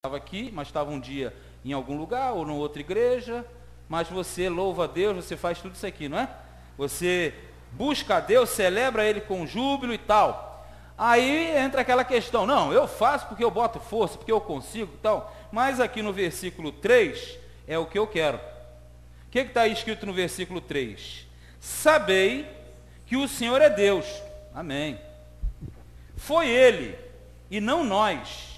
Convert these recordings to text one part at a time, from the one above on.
estava aqui, mas estava um dia em algum lugar ou numa outra igreja, mas você louva a Deus, você faz tudo isso aqui, não é? Você busca a Deus, celebra Ele com júbilo e tal. Aí entra aquela questão, não, eu faço porque eu boto força, porque eu consigo e tal, mas aqui no versículo 3 é o que eu quero. O que está escrito no versículo 3? Sabei que o Senhor é Deus. Amém. Foi Ele, e não nós,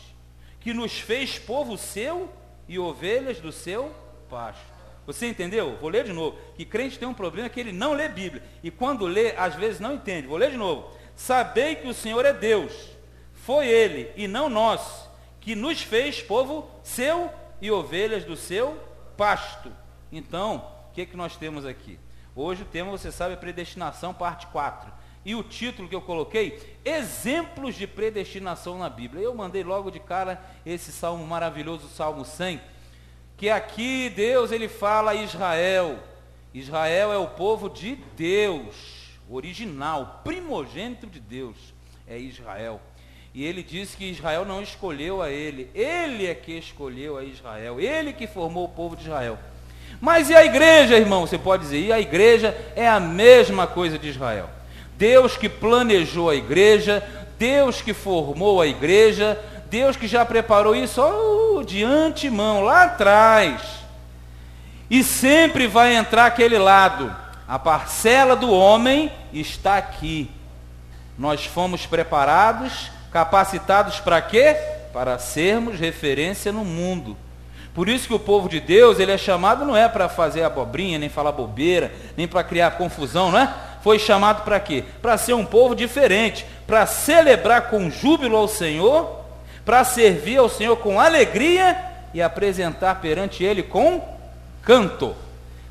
que nos fez povo seu e ovelhas do seu pasto. Você entendeu? Vou ler de novo. Que crente tem um problema que ele não lê Bíblia. E quando lê, às vezes não entende. Vou ler de novo. Sabei que o Senhor é Deus. Foi Ele, e não nós, que nos fez povo seu e ovelhas do seu pasto. Então, o que nós temos aqui? Hoje o tema, você sabe, é predestinação, parte 4. E o título que eu coloquei, exemplos de predestinação na Bíblia. Eu mandei logo de cara esse salmo maravilhoso, o Salmo 100, que aqui Deus, ele fala a Israel. Israel é o povo de Deus, original, primogênito de Deus, é Israel. E ele diz que Israel não escolheu a ele é que escolheu a Israel, ele que formou o povo de Israel. Mas e a igreja, irmão? Você pode dizer, e a igreja é a mesma coisa de Israel. Deus que planejou a igreja, Deus que formou a igreja, Deus que já preparou isso de antemão, lá atrás. E sempre vai entrar aquele lado, a parcela do homem está aqui. Nós fomos preparados, capacitados para quê? Para sermos referência no mundo. Por isso que o povo de Deus, ele é chamado, não é para fazer abobrinha, nem falar bobeira, nem para criar confusão, não é? Foi chamado para quê? Para ser um povo diferente, para celebrar com júbilo ao Senhor, para servir ao Senhor com alegria e apresentar perante Ele com canto.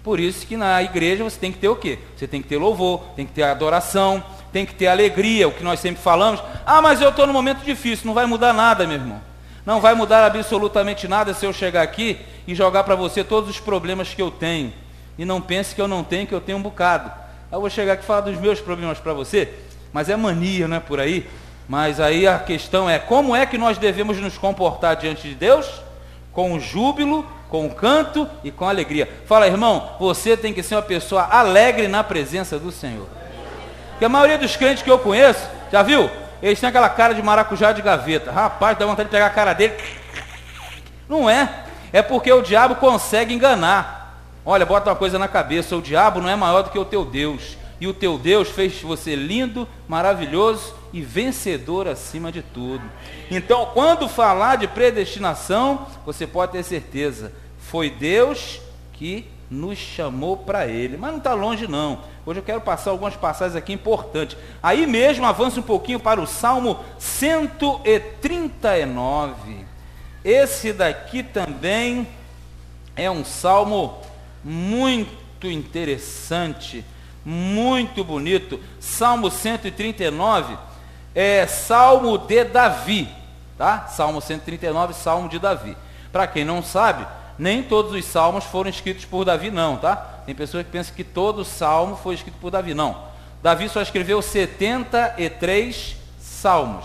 Por isso que na igreja você tem que ter o quê? Você tem que ter louvor, tem que ter adoração, tem que ter alegria, o que nós sempre falamos. Ah, mas eu estou num momento difícil, não vai mudar nada, meu irmão. Não vai mudar absolutamente nada se eu chegar aqui e jogar para você todos os problemas que eu tenho. E não pense que eu não tenho, que eu tenho um bocado. Eu vou chegar aqui e falar dos meus problemas para você, mas é mania, não é por aí? Mas aí a questão é, como é que nós devemos nos comportar diante de Deus? Com júbilo, com canto e com alegria. Fala, irmão, você tem que ser uma pessoa alegre na presença do Senhor. Porque a maioria dos crentes que eu conheço, já viu? Eles têm aquela cara de maracujá de gaveta. Rapaz, dá vontade de pegar a cara dele. Não é. É porque o diabo consegue enganar. Olha, bota uma coisa na cabeça, o diabo não é maior do que o teu Deus. E o teu Deus fez você lindo, maravilhoso e vencedor acima de tudo. Então, quando falar de predestinação, você pode ter certeza, foi Deus que nos chamou para Ele. Mas não está longe não. Hoje eu quero passar algumas passagens aqui importantes. Aí mesmo, avança um pouquinho para o Salmo 139. Esse daqui também é um salmo muito interessante, muito bonito. Salmo 139 é salmo de Davi, tá? Salmo 139, salmo de Davi. Para quem não sabe, nem todos os salmos foram escritos por Davi não, tá? Tem pessoas que pensam que todo salmo foi escrito por Davi, não. Davi só escreveu 73 salmos.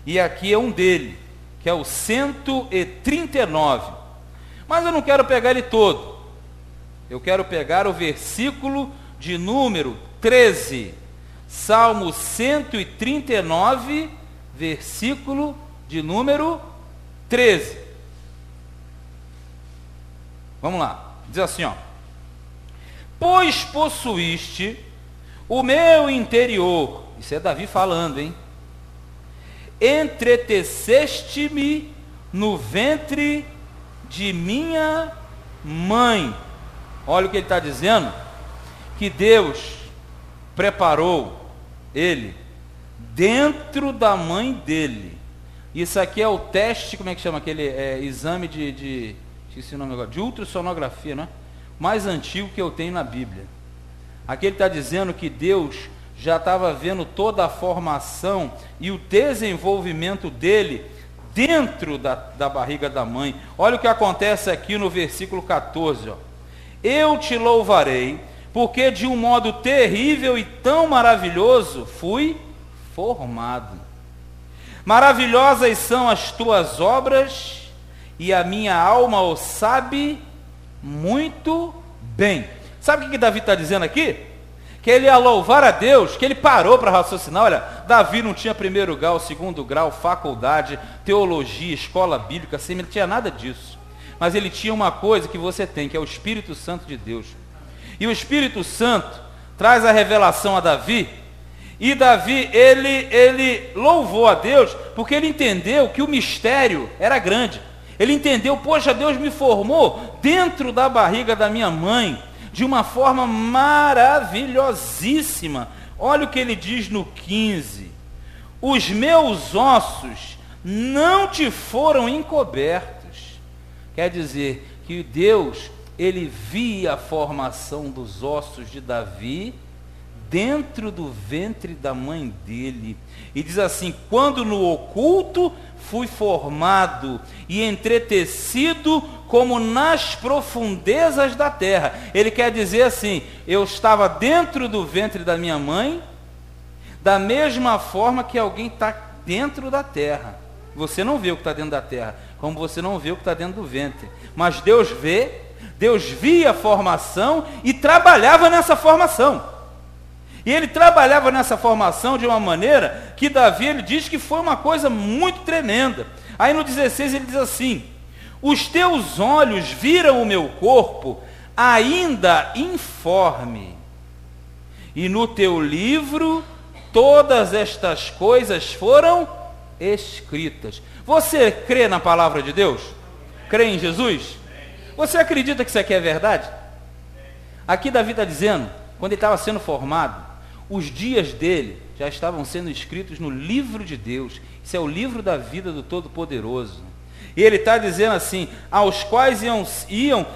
E aqui é um dele, que é o 139. Mas eu não quero pegar ele todo. Eu quero pegar o versículo de número 13. Salmo 139, versículo de número 13. Vamos lá. Diz assim, ó. Pois possuíste o meu interior. Isso é Davi falando, hein? Entreteceste-me no ventre de minha mãe. Olha o que ele está dizendo, que Deus preparou ele dentro da mãe dele. Isso aqui é o teste, como é que chama aquele exame esqueci o nome agora, de ultrassonografia, não é? Mais antigo que eu tenho na Bíblia. Aqui ele está dizendo que Deus já estava vendo toda a formação e o desenvolvimento dele dentro da barriga da mãe. Olha o que acontece aqui no versículo 14, ó. Eu te louvarei, porque de um modo terrível e tão maravilhoso fui formado. Maravilhosas são as tuas obras, e a minha alma o sabe muito bem. Sabe o que Davi está dizendo aqui? Que ele ia louvar a Deus, que ele parou para raciocinar. Olha, Davi não tinha primeiro grau, segundo grau, faculdade, teologia, escola bíblica, assim, ele não tinha nada disso. Mas ele tinha uma coisa que você tem, que é o Espírito Santo de Deus. E o Espírito Santo traz a revelação a Davi, e Davi, ele louvou a Deus, porque ele entendeu que o mistério era grande. Ele entendeu, poxa, Deus me formou dentro da barriga da minha mãe, de uma forma maravilhosíssima. Olha o que ele diz no 15: os meus ossos não te foram encobertos. Quer dizer que Deus, ele via a formação dos ossos de Davi dentro do ventre da mãe dele. E diz assim: quando no oculto fui formado e entretecido como nas profundezas da terra. Ele quer dizer assim, eu estava dentro do ventre da minha mãe, da mesma forma que alguém está dentro da terra. Você não vê o que está dentro da terra, como você não vê o que está dentro do ventre. Mas Deus vê, Deus via a formação e trabalhava nessa formação. E ele trabalhava nessa formação de uma maneira que Davi, ele diz que foi uma coisa muito tremenda. Aí no 16 ele diz assim: os teus olhos viram o meu corpo ainda informe, e no teu livro todas estas coisas foram escritas. Você crê na palavra de Deus? Crê em Jesus? Você acredita que isso aqui é verdade? Aqui Davi está dizendo, quando ele estava sendo formado, os dias dele já estavam sendo escritos no livro de Deus. Isso é o livro da vida do Todo-Poderoso. E ele está dizendo assim, aos quais iam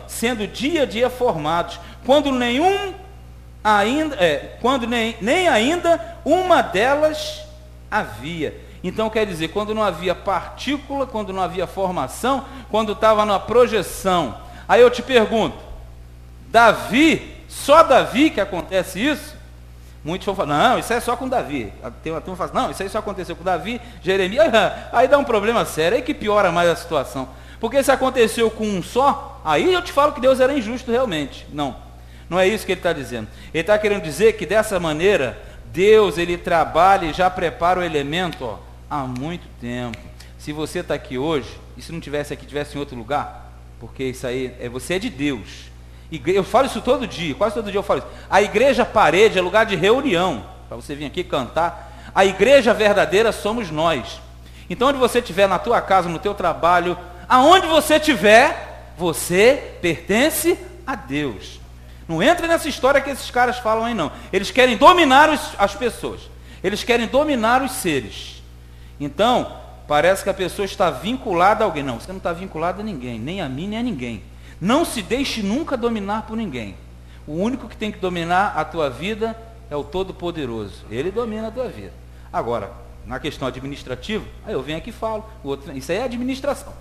sendo dia a dia formados, quando nem ainda uma delas havia. Então quer dizer, quando não havia partícula, quando não havia formação, quando estava na projeção. Aí eu te pergunto, Davi, só Davi que acontece isso? Muitos vão falar, não, isso é só com Davi. Tem uma turma que fala, não, isso aí só aconteceu com Davi, Jeremias. Aí dá um problema sério, aí que piora mais a situação. Porque se aconteceu com um só, aí eu te falo que Deus era injusto realmente. Não, não é isso que ele está dizendo. Ele está querendo dizer que dessa maneira, Deus, ele trabalha e já prepara o elemento, ó, há muito tempo. Se você está aqui hoje, e se não tivesse aqui, tivesse em outro lugar, porque isso aí, você é de Deus. Eu falo isso todo dia, quase todo dia eu falo isso. A igreja parede é lugar de reunião, para você vir aqui cantar. A igreja verdadeira somos nós. Então onde você estiver, na tua casa, no teu trabalho, aonde você estiver, você pertence a Deus. Não entra nessa história que esses caras falam aí não. Eles querem dominar as pessoas. Eles querem dominar os seres. Então, parece que a pessoa está vinculada a alguém. Não, você não está vinculado a ninguém, nem a mim, nem a ninguém. Não se deixe nunca dominar por ninguém. O único que tem que dominar a tua vida é o Todo-Poderoso. Ele domina a tua vida. Agora, na questão administrativa, aí eu venho aqui e falo, isso aí é administração.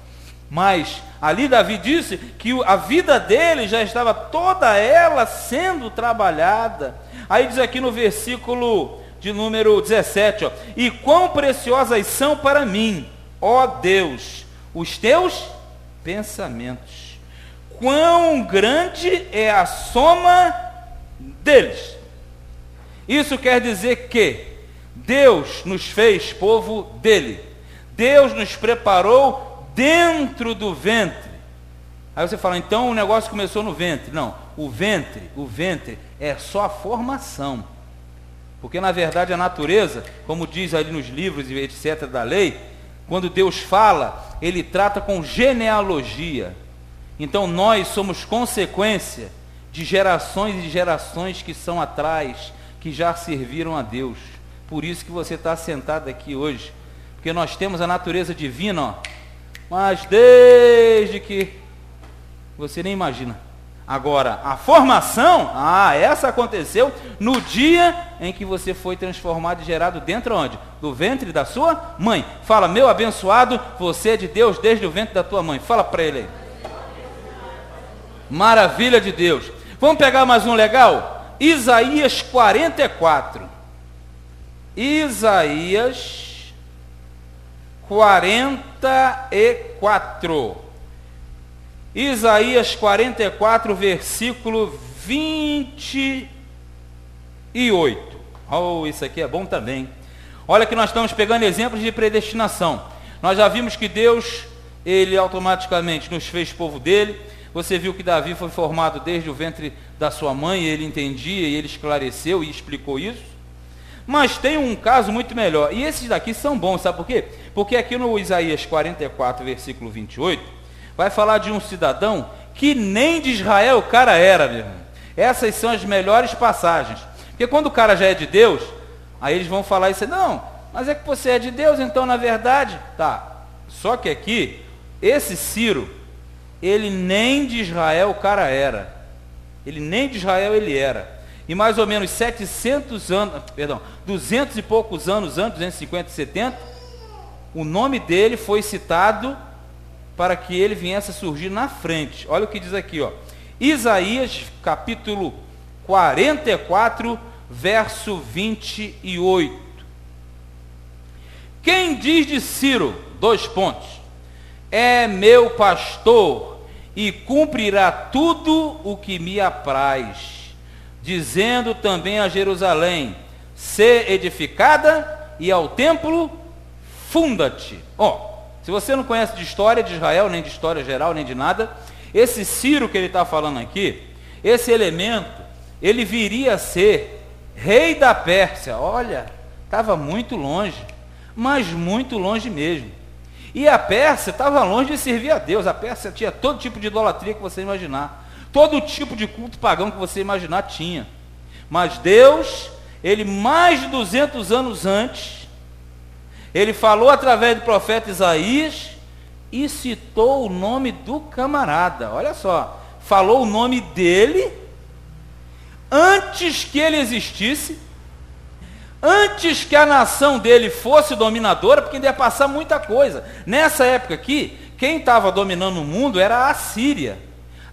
Mas ali Davi disse que a vida dele já estava toda ela sendo trabalhada. Aí diz aqui no versículo de número 17, ó, e quão preciosas são para mim, ó Deus, os teus pensamentos. Quão grande é a soma deles. Isso quer dizer que Deus nos fez povo dele. Deus nos preparou dentro do ventre. Aí você fala, então o negócio começou no ventre. Não, o ventre é só a formação. Porque na verdade a natureza, como diz ali nos livros e etc. da lei, quando Deus fala, ele trata com genealogia. Então nós somos consequência de gerações e gerações que são atrás, que já serviram a Deus. Por isso que você está sentado aqui hoje. Porque nós temos a natureza divina, ó, mas desde que você nem imagina. Agora, a formação, essa aconteceu no dia em que você foi transformado e gerado dentro onde? Do ventre da sua mãe. Fala, meu abençoado, você é de Deus desde o ventre da tua mãe. Fala para ele aí. Maravilha de Deus. Vamos pegar mais um legal? Isaías 44. Isaías 44. Isaías 44, versículo 28. Oh, isso aqui é bom também. Olha que nós estamos pegando exemplos de predestinação. Nós já vimos que Deus, Ele automaticamente nos fez povo dele. Você viu que Davi foi formado desde o ventre da sua mãe, e ele entendia, e ele esclareceu e explicou isso. Mas tem um caso muito melhor, e esses daqui são bons, sabe por quê? Porque aqui no Isaías 44, versículo 28, vai falar de um cidadão que nem de Israel o cara era, meu irmão. Essas são as melhores passagens. Porque quando o cara já é de Deus, aí eles vão falar isso, não, mas é que você é de Deus, então na verdade, tá. Só que aqui, esse Ciro, ele nem de Israel o cara era. Ele nem de Israel ele era. E mais ou menos 200 e poucos anos antes, 250 e 70, o nome dele foi citado para que ele viesse a surgir na frente. Olha o que diz aqui, ó. Isaías, capítulo 44, verso 28. Quem diz de Ciro, 2 pontos, é meu pastor e cumprirá tudo o que me apraz, dizendo também a Jerusalém, sê edificada, e ao templo, funda-te. Se você não conhece de história de Israel, nem de história geral, nem de nada, esse Ciro que ele está falando aqui, esse elemento, ele viria a ser rei da Pérsia. Olha, estava muito longe, mas muito longe mesmo. E a Pérsia estava longe de servir a Deus. A Pérsia tinha todo tipo de idolatria que você imaginar. Todo tipo de culto pagão que você imaginar tinha. Mas Deus, Ele mais de 200 anos antes, Ele falou através do profeta Isaías e citou o nome do camarada. Olha só, falou o nome dele antes que ele existisse, antes que a nação dele fosse dominadora, porque ainda ia passar muita coisa. Nessa época aqui, quem estava dominando o mundo era a Assíria.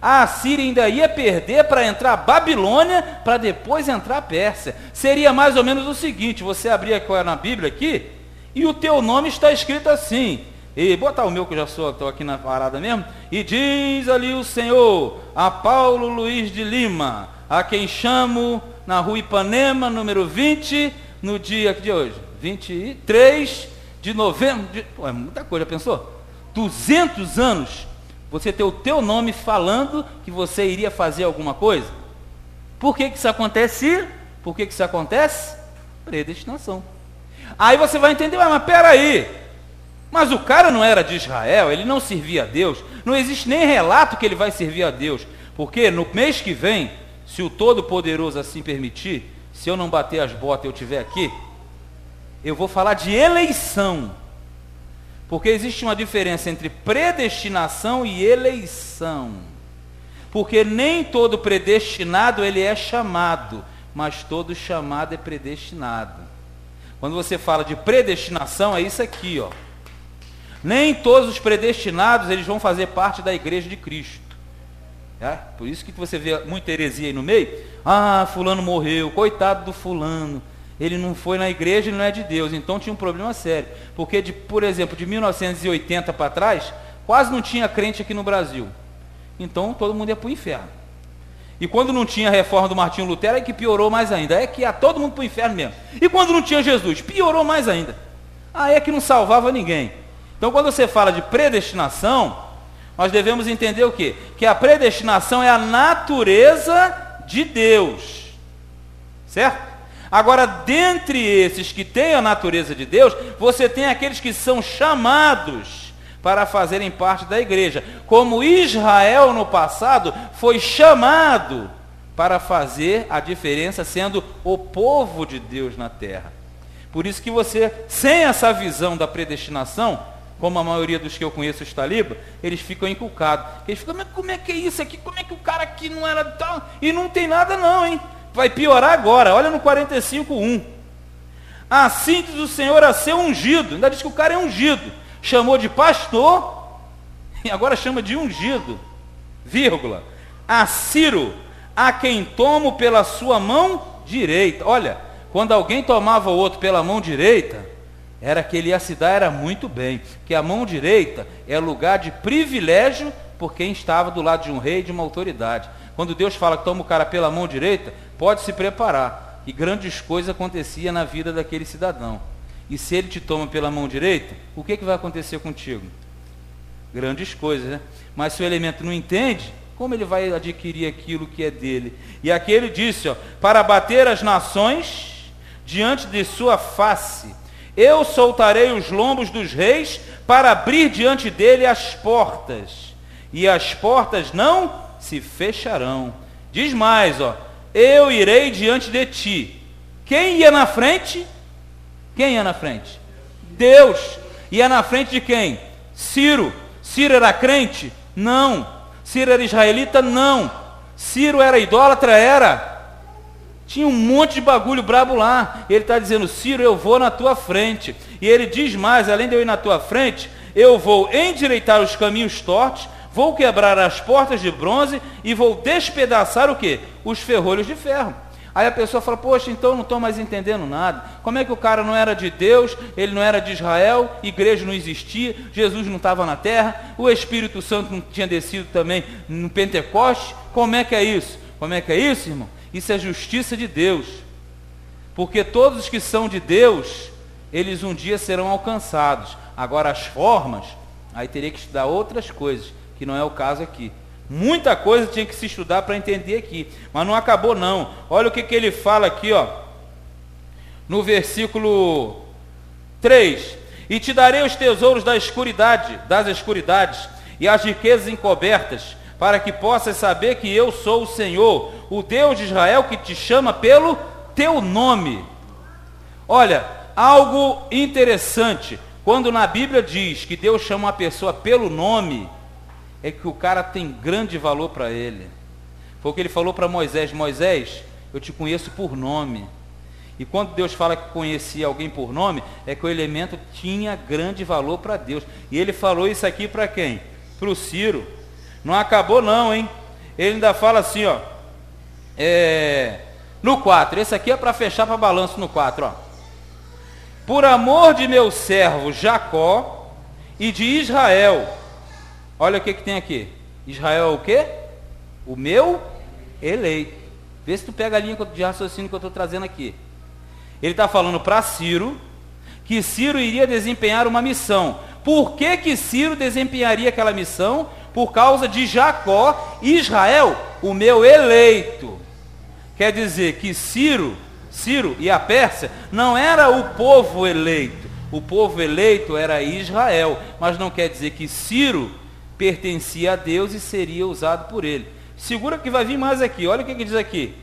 A Assíria ainda ia perder para entrar a Babilônia, para depois entrar a Pérsia. Seria mais ou menos o seguinte: você abrir na Bíblia aqui, e o teu nome está escrito assim, e botar o meu, que eu já estou aqui na parada mesmo, e diz ali o Senhor a Paulo Luiz de Lima, a quem chamo na rua Ipanema, número 20, no dia de hoje, 23 de novembro, é muita coisa, já pensou? 200 anos, você ter o teu nome falando que você iria fazer alguma coisa. Por que isso acontece? Por que isso acontece? Predestinação. Aí você vai entender, mas peraí, mas o cara não era de Israel, ele não servia a Deus, não existe nem relato que ele vai servir a Deus, porque no mês que vem, se o Todo-Poderoso assim permitir, se eu não bater as botas e eu estiver aqui, eu vou falar de eleição, porque existe uma diferença entre predestinação e eleição, porque nem todo predestinado ele é chamado, mas todo chamado é predestinado. Quando você fala de predestinação, é isso aqui, ó. Nem todos os predestinados eles vão fazer parte da igreja de Cristo. Por isso que você vê muita heresia aí no meio. Fulano morreu, coitado do fulano, ele não foi na igreja, ele não é de Deus. Então tinha um problema sério, porque por exemplo, de 1980 para trás, quase não tinha crente aqui no Brasil. Então todo mundo ia para o inferno. E quando não tinha a reforma do Martinho Lutero, é que piorou mais ainda, é que ia todo mundo para o inferno mesmo. E quando não tinha Jesus, piorou mais ainda, é que não salvava ninguém. Então quando você fala de predestinação, nós devemos entender o quê? Que a predestinação é a natureza de Deus, certo? Agora, dentre esses que têm a natureza de Deus, você tem aqueles que são chamados para fazerem parte da igreja, como Israel no passado foi chamado para fazer a diferença, sendo o povo de Deus na terra. Por isso que você, sem essa visão da predestinação, como a maioria dos que eu conheço os talibã, eles ficam inculcados. Eles ficam, mas como é que é isso aqui? Como é que o cara aqui não era tal? E não tem nada não, hein? Vai piorar agora, olha no 45:1. Assim diz o Senhor a seu ungido, ainda diz que o cara é ungido. Chamou de pastor, e agora chama de ungido, vírgula, a Ciro, a quem tomo pela sua mão direita. Olha, quando alguém tomava o outro pela mão direita, era que ele ia se dar, era muito bem, que a mão direita é lugar de privilégio por quem estava do lado de um rei e de uma autoridade. Quando Deus fala que toma o cara pela mão direita, pode se preparar. E grandes coisas aconteciam na vida daquele cidadão. E se ele te toma pela mão direita, o que vai acontecer contigo? Grandes coisas, né? Mas se o elemento não entende, como ele vai adquirir aquilo que é dele? E aqui ele disse, ó, para bater as nações diante de sua face, eu soltarei os lombos dos reis para abrir diante dele as portas, e as portas não se fecharão. Diz mais, ó, eu irei diante de ti. Quem ia na frente? Quem ia na frente? Deus. Ia na frente de quem? Ciro. Ciro era crente? Não. Ciro era israelita? Não. Ciro era idólatra? Era. Tinha um monte de bagulho brabo lá. Ele está dizendo, Ciro, eu vou na tua frente. E ele diz mais, além de eu ir na tua frente, eu vou endireitar os caminhos tortos, vou quebrar as portas de bronze e vou despedaçar o quê? Os ferrolhos de ferro. Aí a pessoa fala, poxa, então eu não estou mais entendendo nada. Como é que o cara não era de Deus, ele não era de Israel, igreja não existia, Jesus não estava na terra, o Espírito Santo não tinha descido também no Pentecoste? Como é que é isso? Como é que é isso, irmão? Isso é justiça de Deus. Porque todos os que são de Deus, eles um dia serão alcançados. Agora as formas, aí teria que estudar outras coisas, que não é o caso aqui. Muita coisa tinha que se estudar para entender aqui, mas não acabou não. Olha o que ele fala aqui, ó, no versículo 3. E te darei os tesouros das escuridades e as riquezas encobertas, para que possas saber que eu sou o Senhor, o Deus de Israel, que te chama pelo teu nome. Olha, algo interessante, quando na Bíblia diz que Deus chama uma pessoa pelo nome, é que o cara tem grande valor para ele. Foi o que ele falou para Moisés, Moisés, eu te conheço por nome. E quando Deus fala que conhecia alguém por nome, é que o elemento tinha grande valor para Deus. E ele falou isso aqui para quem? Para o Ciro. Não acabou não, hein? Ele ainda fala assim, ó, no 4, esse aqui é para fechar para balanço no 4, ó. Por amor de meu servo Jacó e de Israel. Olha o que tem aqui. Israel é o quê? O meu eleito. Vê se tu pega a linha de raciocínio que eu estou trazendo aqui. Ele está falando para Ciro, que Ciro iria desempenhar uma missão. Por que Ciro desempenharia aquela missão? Por causa de Jacó e Israel, o meu eleito. Quer dizer que Ciro e a Pérsia não era o povo eleito. O povo eleito era Israel. Mas não quer dizer que Ciro pertencia a Deus e seria usado por ele. Segura que vai vir mais aqui. Olha o que diz aqui.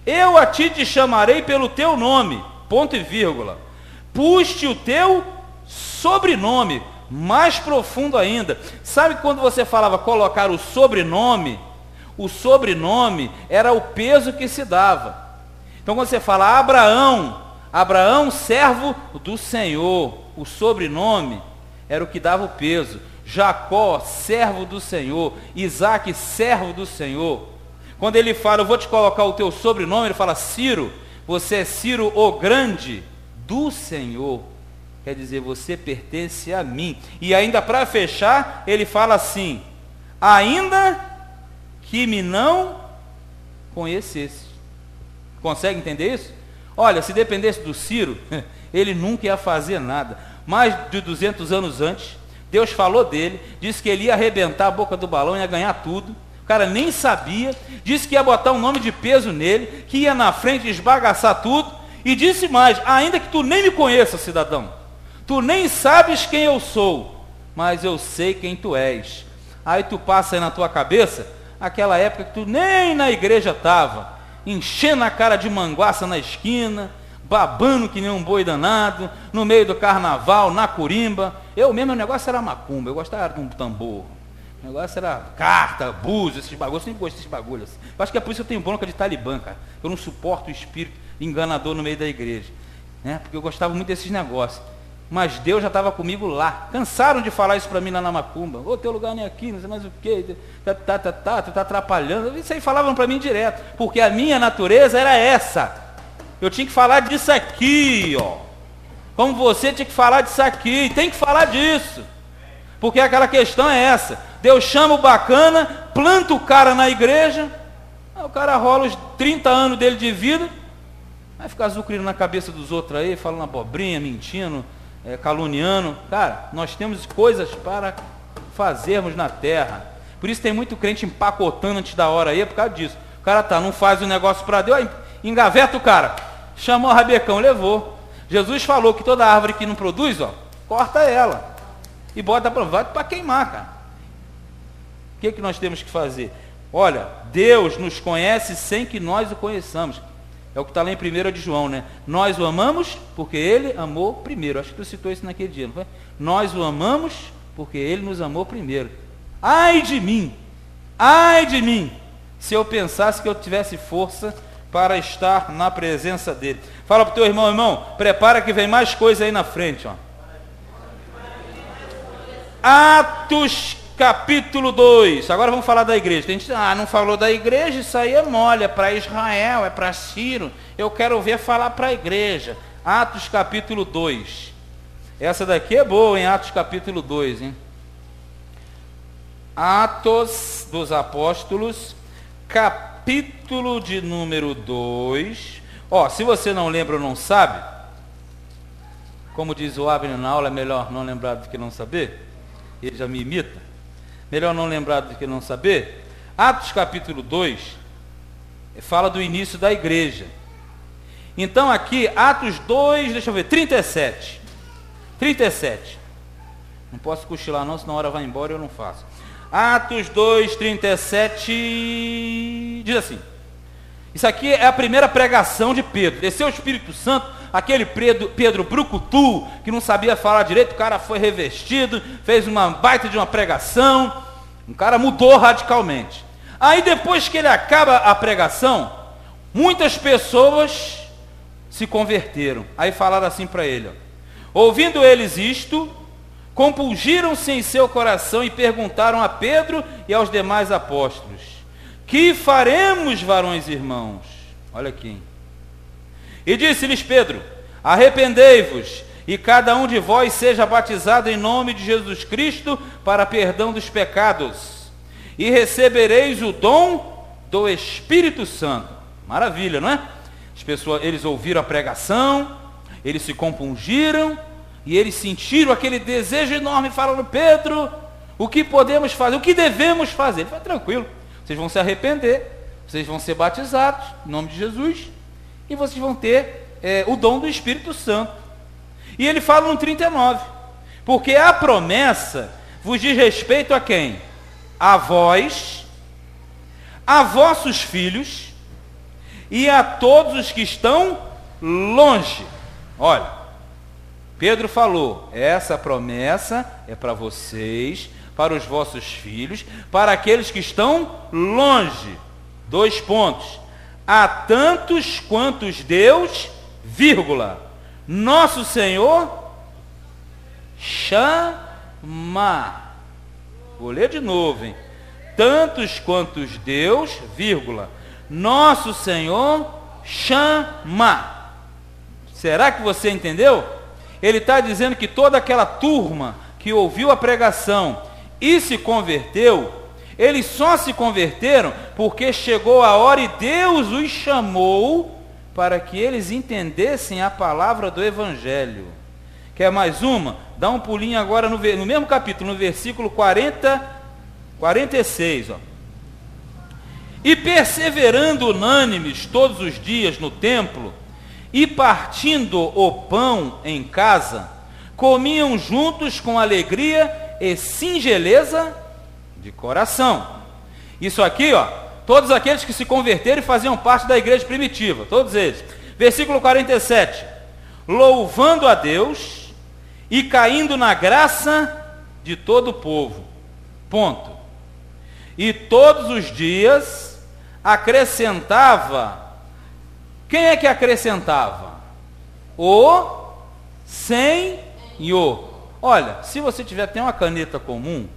Eu a ti te chamarei pelo teu nome, ponto e vírgula. Pus-te o teu sobrenome, mais profundo ainda. Sabe quando você falava colocar o sobrenome era o peso que se dava. Então quando você fala Abraão, servo do Senhor, o sobrenome era o que dava o peso. Jacó, servo do Senhor. Isaac, servo do Senhor. Quando ele fala, eu vou te colocar o teu sobrenome, ele fala, Ciro, você é Ciro o grande do Senhor. Quer dizer, você pertence a mim. E ainda para fechar, ele fala assim, ainda que me não conhecesse. Consegue entender isso? Olha, se dependesse do Ciro, ele nunca ia fazer nada. Mais de 200 anos antes, Deus falou dele, disse que ele ia arrebentar a boca do balão, ia ganhar tudo. O cara nem sabia, disse que ia botar um nome de peso nele, que ia na frente esbagaçar tudo, e disse mais, ainda que tu nem me conheça, cidadão, tu nem sabes quem eu sou, mas eu sei quem tu és. Aí tu passa aí na tua cabeça, aquela época que tu nem na igreja estava, enchendo a cara de manguaça na esquina, babando que nem um boi danado, no meio do carnaval, na curimba. Eu mesmo, o negócio era macumba, eu gostava de um tambor. O negócio era carta, búzios, esses bagulhos. Eu sempre gostei desses bagulhos. Eu acho que é por isso que eu tenho bronca de talibã, cara. Eu não suporto o espírito enganador no meio da igreja, né? Porque eu gostava muito desses negócios. Mas Deus já estava comigo lá. Cansaram de falar isso para mim lá na macumba. Ô, teu lugar nem aqui, não sei mais o quê. Tu tá atrapalhando. Isso aí falavam para mim direto. Porque a minha natureza era essa. Eu tinha que falar disso aqui, ó. Como você tinha que falar disso aqui. Tem que falar disso. Porque aquela questão é essa. Deus chama o bacana, planta o cara na igreja, aí o cara rola os 30 anos dele de vida, vai ficar azucrindo na cabeça dos outros aí, falando abobrinha, mentindo, caluniando. Cara, nós temos coisas para fazermos na terra. Por isso tem muito crente empacotando antes da hora aí, é por causa disso. O cara não faz o negócio para Deus, aí engaveta o cara, chamou o rabecão, levou. Jesus falou que toda árvore que não produz, corta ela e bota para queimar, cara. O que nós temos que fazer? Olha, Deus nos conhece sem que nós o conheçamos. É o que está lá em 1 de João, né? Nós o amamos porque Ele amou primeiro. Acho que tu citou isso naquele dia, não foi? Nós o amamos porque Ele nos amou primeiro. Ai de mim, se eu pensasse que eu tivesse força para estar na presença dEle. Fala para o teu irmão, prepara que vem mais coisa aí na frente, ó. Atos capítulo 2, agora vamos falar da igreja. Tem gente que não falou da igreja, isso aí é mole, é para Israel, é para Ciro. Eu quero ver falar para a igreja. Atos capítulo 2. Essa daqui é boa, em Atos capítulo 2, hein? Atos dos Apóstolos, capítulo de número 2. Se você não lembra ou não sabe, como diz o Abner na aula, é melhor não lembrar do que não saber. Ele já me imita. Melhor não lembrar do que não saber. Atos capítulo 2 fala do início da igreja. Então aqui, Atos 2, deixa eu ver, 37. Não posso cochilar não, senão a hora vai embora e eu não faço. Atos 2, 37, diz assim. Isso aqui é a primeira pregação de Pedro. Desceu o Espírito Santo, aquele Pedro brucutu, que não sabia falar direito, o cara foi revestido, fez uma baita de uma pregação, o cara mudou radicalmente. Aí depois que ele acaba a pregação, muitas pessoas se converteram. Aí falaram assim para ele, ouvindo eles isto, compungiram-se em seu coração e perguntaram a Pedro e aos demais apóstolos: que faremos, varões e irmãos? Olha aqui, hein? E disse-lhes Pedro: arrependei-vos, e cada um de vós seja batizado em nome de Jesus Cristo para perdão dos pecados, e recebereis o dom do Espírito Santo. Maravilha, não é? As pessoas, eles ouviram a pregação, eles se compungiram, e eles sentiram aquele desejo enorme, falando: Pedro, o que podemos fazer? O que devemos fazer? Ele falou: tranquilo, vocês vão se arrepender, vocês vão ser batizados em nome de Jesus, e vocês vão ter o dom do Espírito Santo. E ele fala no 39, porque a promessa vos diz respeito a quem? A vós, a vossos filhos e a todos os que estão longe. Olha, Pedro falou, essa promessa é para vocês, para os vossos filhos, para aqueles que estão longe. 2 pontos. A tantos quantos Deus, vírgula, nosso Senhor chama. Vou ler de novo, hein? Tantos quantos Deus, vírgula, nosso Senhor chama. Será que você entendeu? Ele está dizendo que toda aquela turma que ouviu a pregação e se converteu, eles só se converteram porque chegou a hora e Deus os chamou para que eles entendessem a palavra do Evangelho. Quer mais uma? Dá um pulinho agora no mesmo capítulo, no versículo 46. E perseverando unânimes todos os dias no templo, e partindo o pão em casa, comiam juntos com alegria e singeleza de coração. Isso aqui, todos aqueles que se converteram e faziam parte da igreja primitiva, todos eles. Versículo 47. Louvando a Deus e caindo na graça de todo o povo. Ponto. E todos os dias acrescentava. Quem é que acrescentava? O Senhor. Olha, se você tiver até uma caneta comum,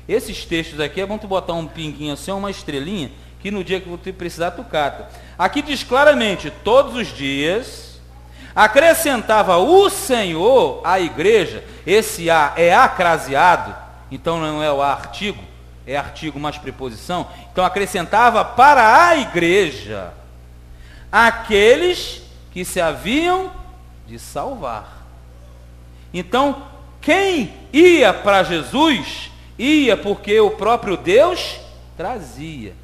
esses textos aqui é bom tu botar um pinguinho assim, uma estrelinha, que no dia que você precisar tu cata. Aqui diz claramente, todos os dias, acrescentava o Senhor à igreja. Esse A é acraseado, então não é o A artigo, é artigo mais preposição, então acrescentava para a igreja aqueles que se haviam de salvar. Então, quem ia para Jesus, ia porque o próprio Deus trazia.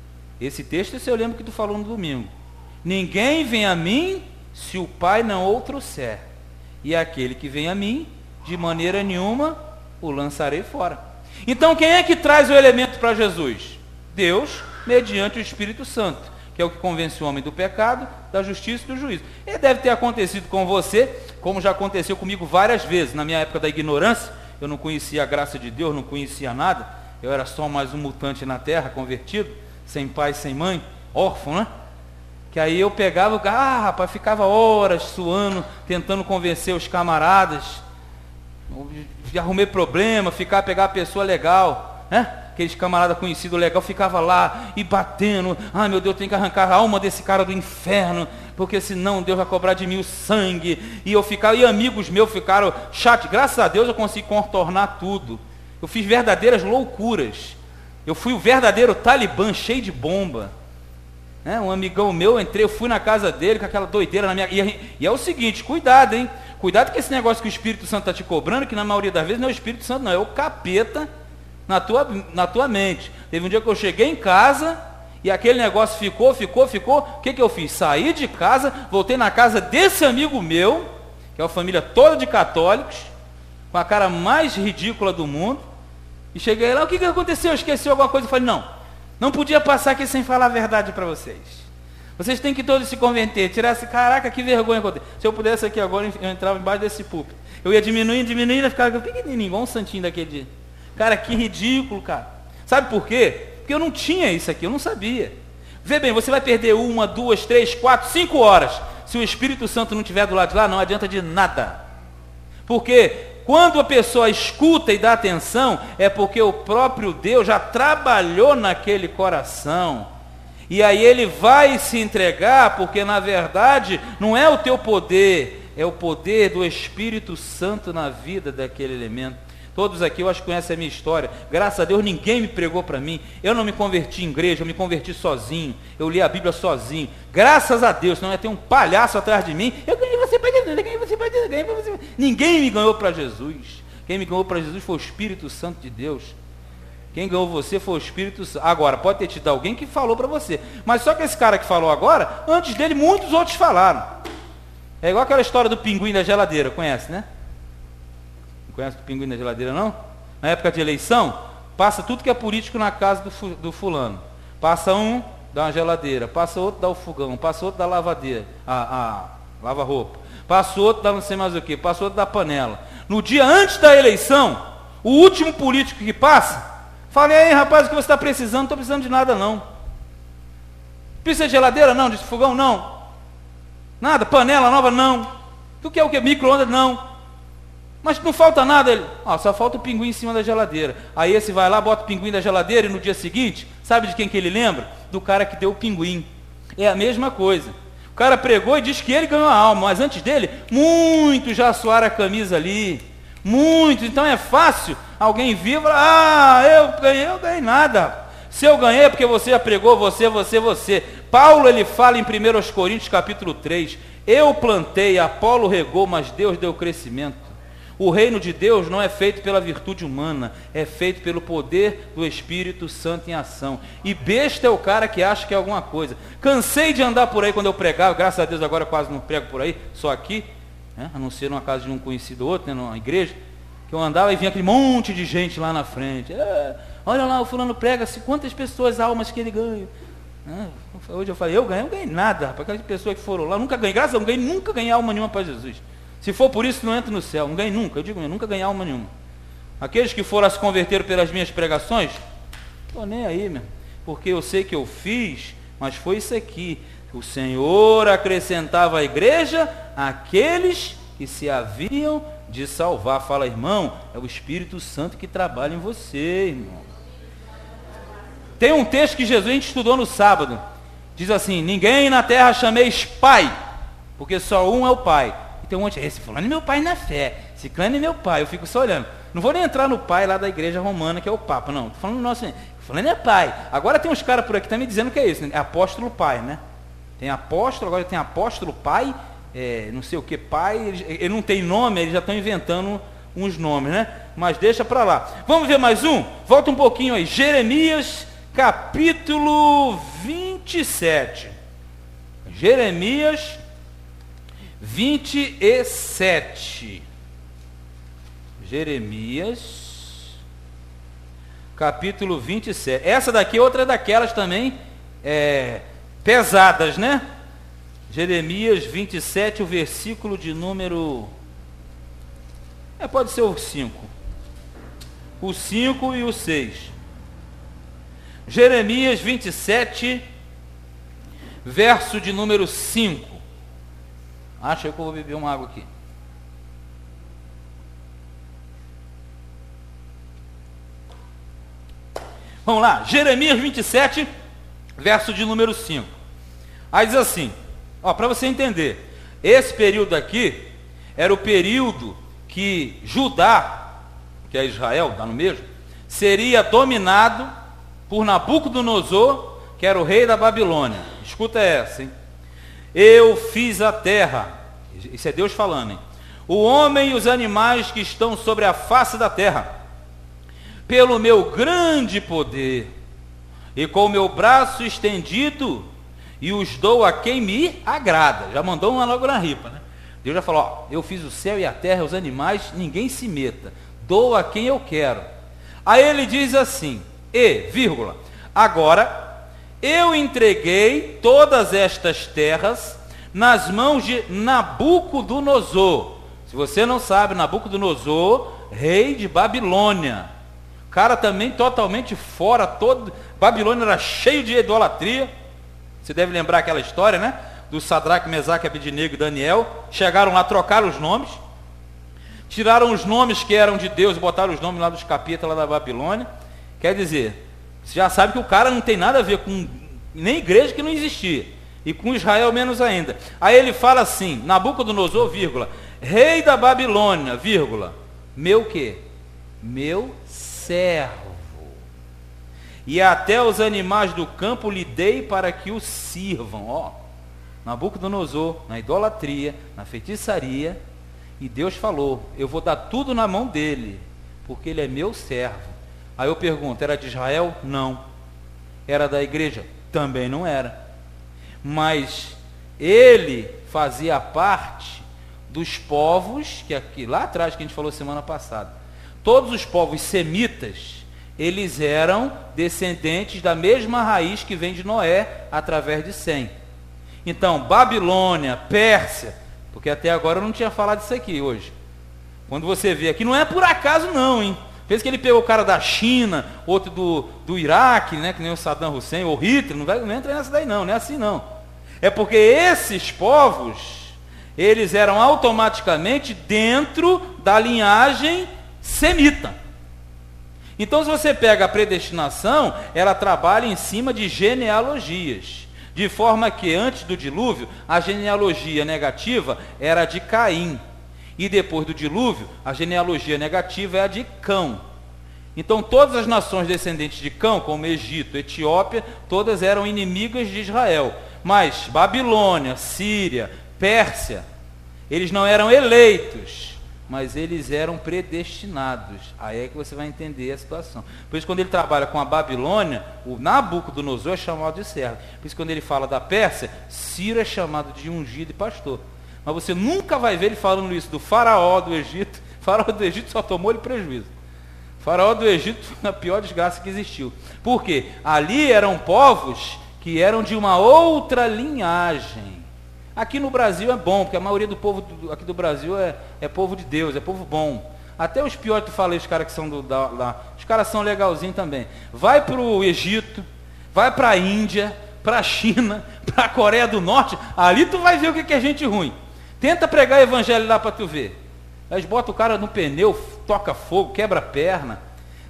Esse texto eu lembro que tu falou no domingo. Ninguém vem a mim se o Pai não o trouxer. E aquele que vem a mim, de maneira nenhuma o lançarei fora. Então quem é que traz o elemento para Jesus? Deus, mediante o Espírito Santo, que é o que convence o homem do pecado, da justiça e do juízo. E deve ter acontecido com você, como já aconteceu comigo várias vezes. Na minha época da ignorância, eu não conhecia a graça de Deus, não conhecia nada. Eu era só mais um mutante na terra, convertido, sem pai, sem mãe, órfão, né? Que aí eu pegava, rapaz, ficava horas suando, tentando convencer os camaradas. Arrumei problema, pegar a pessoa legal, né? Aqueles camaradas conhecidos legal, ficava lá e batendo. Ai meu Deus, tem que arrancar a alma desse cara do inferno, porque senão Deus vai cobrar de mim o sangue. E eu ficava, e amigos meus ficaram chatos. Graças a Deus eu consegui contornar tudo. Eu fiz verdadeiras loucuras. Eu fui o verdadeiro Talibã, cheio de bomba. Um amigão meu, eu fui na casa dele com aquela doideira na minha... E é o seguinte, cuidado, hein? Cuidado com esse negócio que o Espírito Santo está te cobrando, que na maioria das vezes não é o Espírito Santo, não, é o capeta na tua mente. Teve um dia que eu cheguei em casa e aquele negócio ficou. O que eu fiz? Saí de casa, voltei na casa desse amigo meu, que é uma família toda de católicos, com a cara mais ridícula do mundo, e cheguei lá, o que aconteceu? Eu esqueci alguma coisa? Eu falei, não podia passar aqui sem falar a verdade para vocês. Vocês têm que todos se converter, tirar esse, caraca, que vergonha. Se eu pudesse aqui agora, eu entrava embaixo desse púlpito. Eu ia diminuindo, ficava pequenininho, igual um santinho daquele dia. Cara, que ridículo, cara. Sabe por quê? Porque eu não tinha isso aqui, eu não sabia. Vê bem, você vai perder 1, 2, 3, 4, 5 horas. Se o Espírito Santo não estiver do lado de lá, não adianta de nada. Porque quando a pessoa escuta e dá atenção, é porque o próprio Deus já trabalhou naquele coração. E aí ele vai se entregar, porque na verdade não é o teu poder, é o poder do Espírito Santo na vida daquele elemento. Todos aqui eu acho que conhecem a minha história. Graças a Deus ninguém me pregou para mim. Eu não me converti em igreja, eu me converti sozinho. Eu li a Bíblia sozinho. Graças a Deus, senão ia ter um palhaço atrás de mim. Eu ganhei você para Jesus, eu ganhei você para Jesus, ganhei você. Ninguém me ganhou para Jesus. Quem me ganhou para Jesus foi o Espírito Santo de Deus. Quem ganhou você foi o Espírito Santo. Agora, pode ter tido alguém que falou para você. Mas só que esse cara que falou agora, antes dele, muitos outros falaram. É igual aquela história do pinguim da geladeira, conhece, né? Não conhece o pinguim da geladeira, não? Na época de eleição, passa tudo que é político na casa do fulano. Passa um, dá uma geladeira. Passa outro, dá o fogão. Passa outro, dá a lavadeira. Lava-roupa. Passa outro, dá não sei mais o que. Passa outro, dá a panela. No dia antes da eleição, o último político que passa, fala, e aí rapaz, o que você está precisando? Não estou precisando de nada não. Precisa de geladeira? Não. De fogão? Não. Nada? Panela nova? Não. Tu quer o que? Micro-ondas? Não. Mas não falta nada. Ele, só falta o pinguim em cima da geladeira. Aí esse vai lá, bota o pinguim da geladeira e no dia seguinte, sabe de quem que ele lembra? Do cara que deu o pinguim. É a mesma coisa. O cara pregou e diz que ele ganhou a alma, mas antes dele, muitos já suaram a camisa ali. Muitos. Então é fácil alguém vir e falar, eu ganhei nada. Se eu ganhei é porque você já pregou, você. Paulo, ele fala em 1 Coríntios capítulo 3, eu plantei, Apolo regou, mas Deus deu crescimento. O reino de Deus não é feito pela virtude humana, é feito pelo poder do Espírito Santo em ação. E besta é o cara que acha que é alguma coisa. Cansei de andar por aí quando eu pregava, graças a Deus agora eu quase não prego por aí, só aqui, a não ser numa casa de um conhecido ou outro, numa igreja, que eu andava e vinha aquele monte de gente lá na frente. Olha lá, o fulano prega-se, quantas pessoas, almas que ele ganha. Hoje eu falei, eu ganhei nada, rapaz, aquelas pessoas que foram lá, nunca ganhei, graças a Deus, nunca ganhei alma nenhuma para Jesus. Se for por isso, não entra no céu, não ganhei nunca, eu nunca ganhei alma nenhuma. Aqueles que foram a se converter pelas minhas pregações, estou nem aí, meu, porque eu sei que eu fiz, mas foi isso aqui. O Senhor acrescentava à igreja aqueles que se haviam de salvar. Fala, irmão, é o Espírito Santo que trabalha em você, irmão. Tem um texto que Jesus, a gente estudou no sábado, diz assim, ninguém na terra chameis pai, porque só um é o pai. E tem um monte, esse fulano é meu pai na fé, esse clã é meu pai, eu fico só olhando. Não vou nem entrar no pai lá da igreja romana, que é o Papa, não. Estou falando do nosso, Falando é pai. Agora tem uns caras por aqui também dizendo que é isso, né? É apóstolo pai, né? Tem apóstolo, agora tem apóstolo pai, não sei o que pai, ele não tem nome, eles já estão inventando uns nomes, né? Mas deixa para lá. Vamos ver mais um? Volta um pouquinho aí. Jeremias, capítulo 27. Jeremias 27. Jeremias, capítulo 27. Essa daqui é outra daquelas também pesadas, né? Jeremias 27, o versículo de número... pode ser o 5. O 5 e o 6. Jeremias 27, verso de número 5. Acho que eu vou beber uma água aqui. Vamos lá, Jeremias 27, verso de número 5. Aí diz assim, para você entender, esse período aqui era o período que Judá, que é Israel, dá no mesmo, seria dominado por Nabucodonosor, que era o rei da Babilônia. Escuta essa, hein? Eu fiz a terra, isso é Deus falando, hein? O homem e os animais que estão sobre a face da terra, pelo meu grande poder, e com o meu braço estendido, e os dou a quem me agrada. Já mandou uma logo na ripa, né? Deus já falou, eu fiz o céu e a terra, os animais, ninguém se meta, dou a quem eu quero. Aí ele diz assim, agora eu entreguei todas estas terras nas mãos de Nabucodonosor. Se você não sabe, Nabucodonosor, rei de Babilônia, cara também totalmente fora, Babilônia era cheio de idolatria. Você deve lembrar aquela história, né? Do Sadraque, Mesaque, Abednego e Daniel. Chegaram lá, trocaram os nomes, tiraram os nomes que eram de Deus e botaram os nomes lá dos capítulos lá da Babilônia. Quer dizer, você já sabe que o cara não tem nada a ver com nem igreja, que não existia, e com Israel menos ainda. Aí ele fala assim, Nabucodonosor, rei da Babilônia, meu quê? Meu servo, e até os animais do campo lhe dei para que o sirvam. Nabucodonosor, na idolatria, na feitiçaria, e Deus falou, eu vou dar tudo na mão dele, porque ele é meu servo. Aí eu pergunto, era de Israel? Não. Era da igreja? Também não era. Mas ele fazia parte dos povos, que aqui lá atrás, que a gente falou semana passada, todos os povos semitas, eles eram descendentes da mesma raiz que vem de Noé, através de Sem. Então, Babilônia, Pérsia, porque até agora eu não tinha falado disso aqui hoje. Quando você vê aqui, não é por acaso não, hein? Pensa que ele pegou o cara da China, outro do Iraque, né, que nem o Saddam Hussein, ou Hitler, não entra nessa daí não é assim não. É porque esses povos, eles eram automaticamente dentro da linhagem semita. Então, se você pega a predestinação, ela trabalha em cima de genealogias, de forma que antes do dilúvio, a genealogia negativa era de Caim, e depois do dilúvio, a genealogia negativa é a de Cão. Então, todas as nações descendentes de Cão, como Egito, Etiópia, todas eram inimigas de Israel. Mas Babilônia, Síria, Pérsia, eles não eram eleitos, mas eles eram predestinados. Aí é que você vai entender a situação. Por isso, quando ele trabalha com a Babilônia, o Nabucodonosor é chamado de servo. Por isso, quando ele fala da Pérsia, Ciro é chamado de ungido e pastor. Mas você nunca vai ver ele falando isso do faraó do Egito. O faraó do Egito só tomou-lhe prejuízo. O faraó do Egito foi a pior desgraça que existiu. Por quê? Ali eram povos que eram de uma outra linhagem. Aqui no Brasil é bom, porque a maioria do povo aqui do Brasil é povo de Deus, é povo bom. Até os piores, tu falei, os caras que são lá, os caras são legalzinhos também. Vai para o Egito, vai para a Índia, para a China, para a Coreia do Norte, ali tu vai ver o que é gente ruim. Tenta pregar evangelho lá para tu ver. Eles botam o cara no pneu, toca fogo, quebra a perna.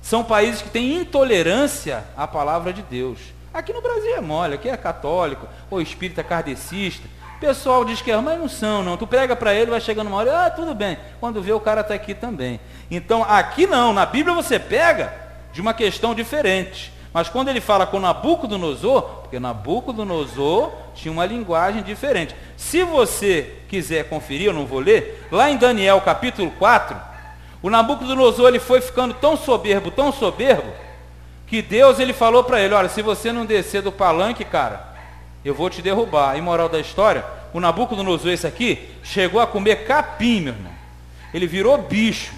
São países que têm intolerância à palavra de Deus. Aqui no Brasil é mole, aqui é católico, ou espírita kardecista. O pessoal diz que é, mas não são, não. Tu prega para ele, vai chegando uma hora, tudo bem. Quando vê, o cara está aqui também. Então, aqui não, na Bíblia você pega de uma questão diferente. Mas quando ele fala com Nabucodonosor, porque Nabucodonosor tinha uma linguagem diferente. Se você quiser conferir, eu não vou ler, lá em Daniel capítulo 4, o Nabucodonosor ele foi ficando tão soberbo, que Deus ele falou para ele, olha, se você não descer do palanque, cara, eu vou te derrubar. E moral da história, o Nabucodonosor esse aqui, chegou a comer capim, meu irmão. Ele virou bicho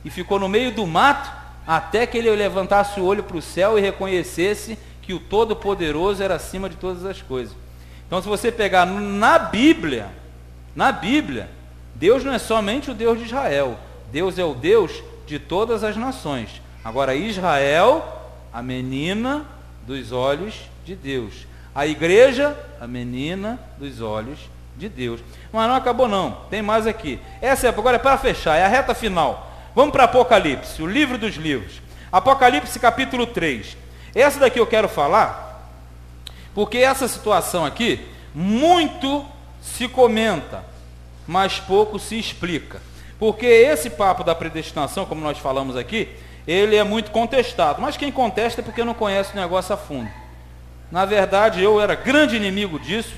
e ficou no meio do mato, até que ele levantasse o olho para o céu e reconhecesse que o Todo-Poderoso era acima de todas as coisas. Então, se você pegar na Bíblia, Deus não é somente o Deus de Israel. Deus é o Deus de todas as nações. Agora, Israel, a menina dos olhos de Deus. A igreja, a menina dos olhos de Deus. Mas não acabou não, tem mais aqui. Essa agora é para fechar, é a reta final. Vamos para Apocalipse, o livro dos livros. Apocalipse capítulo 3. Essa daqui eu quero falar, porque essa situação aqui, muito se comenta, mas pouco se explica. Porque esse papo da predestinação, como nós falamos aqui, ele é muito contestado. Mas quem contesta é porque não conhece o negócio a fundo. Na verdade, eu era grande inimigo disso,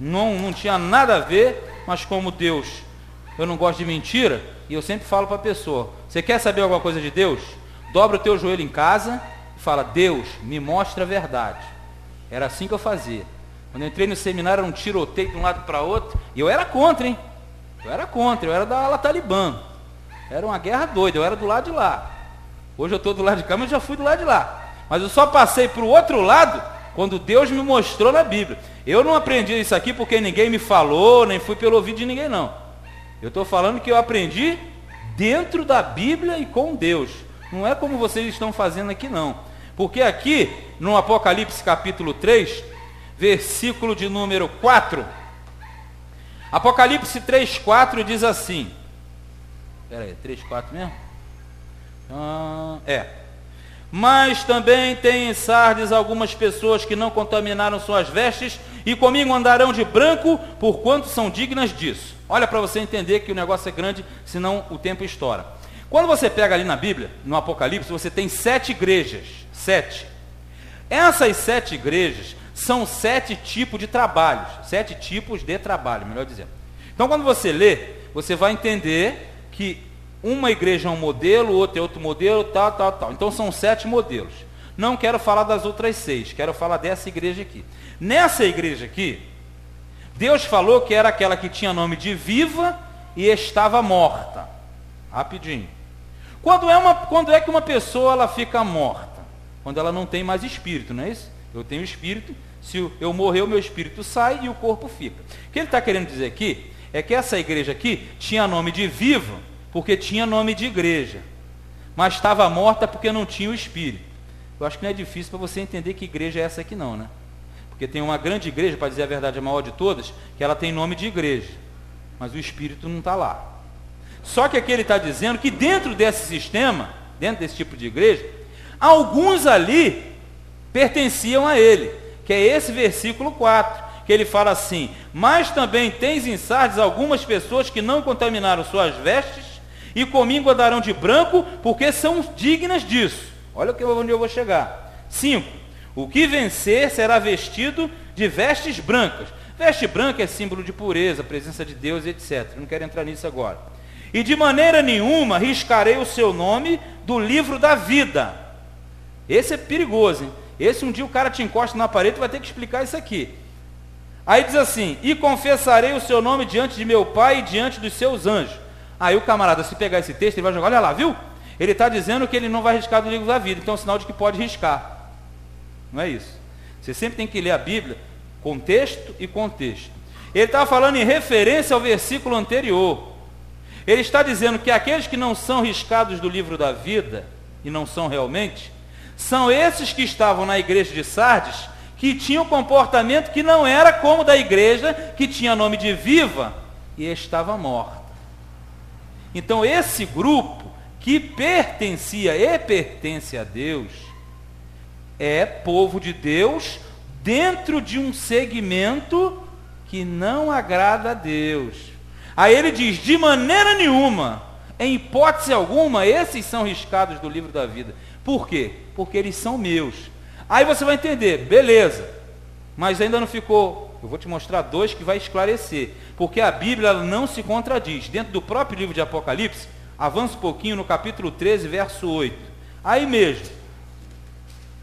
não tinha nada a ver, mas como Deus, eu não gosto de mentira, e eu sempre falo para a pessoa, você quer saber alguma coisa de Deus? Dobra o teu joelho em casa e fala, Deus, me mostra a verdade. Era assim que eu fazia. Quando eu entrei no seminário, era um tiroteio de um lado para outro, e eu era contra, hein? Eu era da ala Talibã. Era uma guerra doida, eu era do lado de lá. Hoje eu estou do lado de cá, mas eu já fui do lado de lá. Mas eu só passei para o outro lado quando Deus me mostrou na Bíblia. Eu não aprendi isso aqui porque ninguém me falou, nem fui pelo ouvido de ninguém, não. Eu estou falando que eu aprendi dentro da Bíblia e com Deus. Não é como vocês estão fazendo aqui, não. Porque aqui, no Apocalipse capítulo 3, versículo de número 4, Apocalipse 3,4 diz assim, espera aí, 3,4 mesmo? Mas também tem em Sardes algumas pessoas que não contaminaram suas vestes e comigo andarão de branco, porquanto são dignas disso. Olha para você entender que o negócio é grande, senão o tempo estoura. Quando você pega ali na Bíblia, no Apocalipse, você tem 7 igrejas. 7. Essas 7 igrejas são 7 tipos de trabalhos. 7 tipos de trabalho, melhor dizendo. Então, quando você lê, você vai entender que uma igreja é um modelo, outra é outro modelo, tal. Então, são 7 modelos. Não quero falar das outras 6, quero falar dessa igreja aqui. Nessa igreja aqui, Deus falou que era aquela que tinha nome de viva e estava morta. Rapidinho. Quando é que uma pessoa ela fica morta? Quando ela não tem mais espírito, não é isso? Eu tenho espírito, se eu morrer, o meu espírito sai e o corpo fica. O que ele está querendo dizer aqui é que essa igreja aqui tinha nome de viva, porque tinha nome de igreja, mas estava morta porque não tinha o espírito. Eu acho que não é difícil para você entender que igreja é essa aqui não, né? Porque tem uma grande igreja, para dizer a verdade, a maior de todas, que ela tem nome de igreja, mas o espírito não está lá. Só que aqui ele está dizendo que dentro desse sistema, dentro desse tipo de igreja, alguns ali pertenciam a ele, que é esse versículo 4, que ele fala assim, mas também tens em Sardes algumas pessoas que não contaminaram suas vestes, e comigo andarão de branco, porque são dignas disso. Olha onde eu vou chegar. 5. O que vencer será vestido de vestes brancas. Veste branca é símbolo de pureza, presença de Deus, etc. Não quero entrar nisso agora. E de maneira nenhuma riscarei o seu nome do livro da vida. Esse é perigoso, hein? Esse um dia o cara te encosta na parede e vai ter que explicar isso aqui. Aí diz assim, e confessarei o seu nome diante de meu Pai e diante dos seus anjos. Aí o camarada, se pegar esse texto, ele vai jogar, olha lá, viu? Ele está dizendo que ele não vai riscar do livro da vida, então é um sinal de que pode riscar. Não é isso. Você sempre tem que ler a Bíblia, contexto e contexto. Ele está falando em referência ao versículo anterior. Ele está dizendo que aqueles que não são riscados do livro da vida, e não são realmente, são esses que estavam na igreja de Sardes, que tinham um comportamento que não era como da igreja, que tinha nome de viva e estava morta. Então esse grupo que pertencia e pertence a Deus, é povo de Deus dentro de um segmento que não agrada a Deus. Aí ele diz, de maneira nenhuma, em hipótese alguma, esses são riscados do livro da vida. Por quê? Porque eles são meus. Aí você vai entender, beleza, mas ainda não ficou. Eu vou te mostrar dois que vai esclarecer, porque a Bíblia ela não se contradiz. Dentro do próprio livro de Apocalipse, avança um pouquinho no capítulo 13, verso 8. Aí mesmo,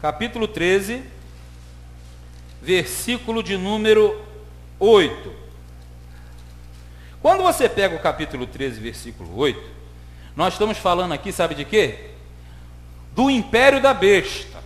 capítulo 13, versículo de número 8. Quando você pega o capítulo 13, versículo 8, nós estamos falando aqui, sabe de quê? Do império da besta.